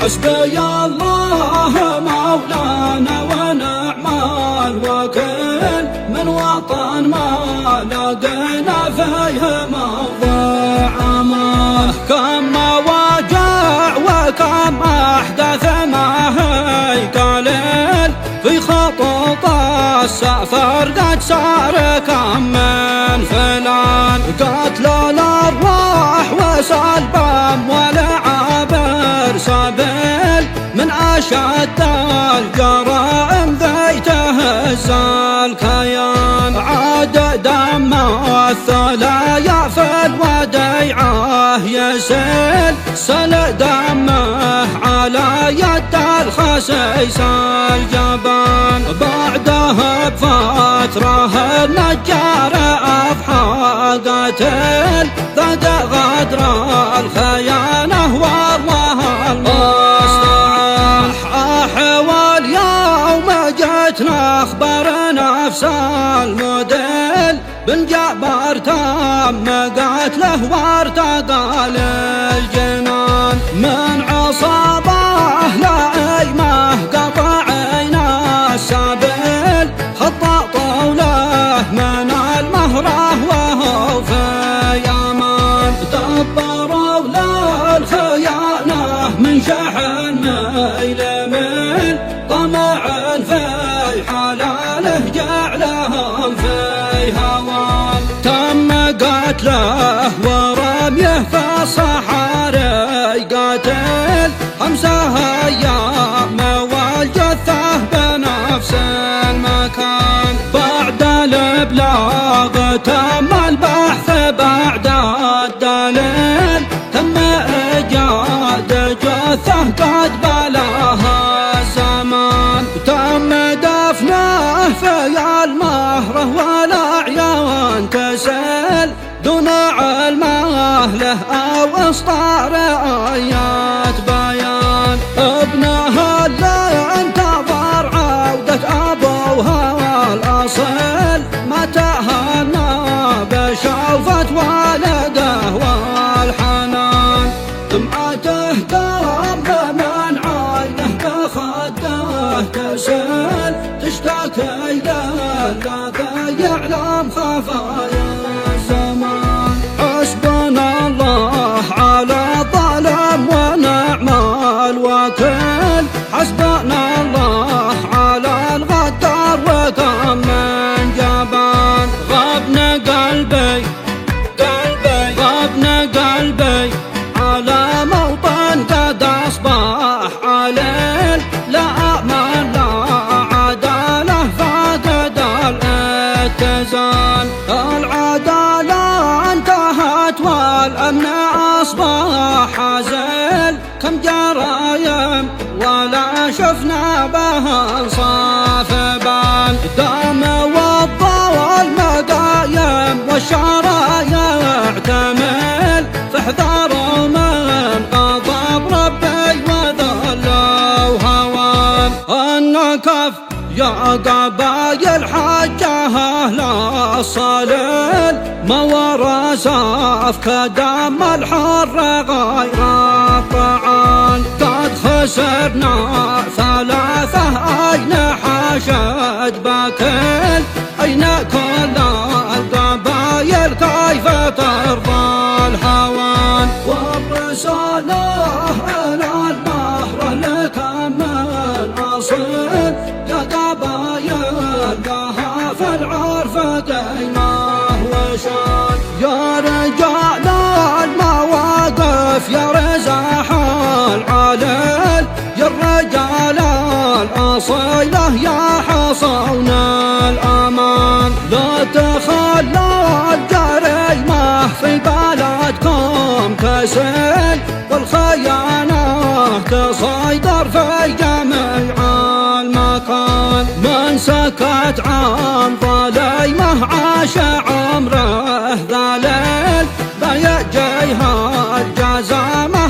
حسبي الله مولانا ونعم الوكيل، من وطن ما لقينا فيه موضع امان. كم وجع وكم احداث ما هي قليل، في خطوط السفر قد صار كم من فلان. قتل الارواح وسلب والعابر سبيل، من اشد الجرائم ذي تهز الكيان. عاد دم الثلايا في الوديعه يسيل، سل دمه على يد الخسيس الجبان. بعدها بفتره النجار افحى قتل، ذاق غدر الخيانه والله المستعان. واليوم جتنا اخبار نفس الموديل، بن جابر تم قتله وارتقى للجنان. من عصابه لأيمه قطعين السبيل، خط طوله من المهره وهو في امان. دبروا للخيانه من شحن ميل ميل، طمع في حلاله جعلهم في هوان. تم قتله ورميه في الصحاري قاتل، 5 أيام والجثة بنفس المكان. بعد الابلاغ تم البحث بعد الدليل، تم ايجاد جثة قد بلاها الزمان. تم دفنه في المهره والاعيان تسيل، دون علمه له او اسطار ايات بيان. ابنها اللي انتظر عودة ابوها الاصيل، ما تهنى بشوفة والده والحنان. دمعته قام من عينه بخده تسيل، تشتكي للذي يعلم خفايا الزمان. حسبنا الله على الظلم ونعم الوكيل، حسبنا الله على الغدار وكم من جبان. غبن قلبي غبن قلبي على موطن قد اصبح عليل، لا امان لا عداله فقد الاتزان. العداله انتهت والامن اصبح حزين، كم جرايم ولا شفنا بها انصاف بال. دام وضوا المقايم والشرايع اعتمل، فاحذروا من غضب ربي وذلوا هوان. النكف يا قبايل حجه اهل الصليل، ما ورا سفك دم الحر غير الطعان. قد خسرنا 3 أين حشد بكل، أين كل القبايل كيف ترضى الهوان. والرسالة إلى البحر لكم من أصيل، يا قبايل لها في العرف قيمة وشان. يا رجال المواقف يا رزاح العليل، يا الرجال الأصيلة يا حصون الأمان. لا تخلى الجريمة في بلدكم تسيل، والخيانة تصيدر في جميع المكان. من سكت عن ظليمه عاش عمره ذليل، بيجيها الجزامة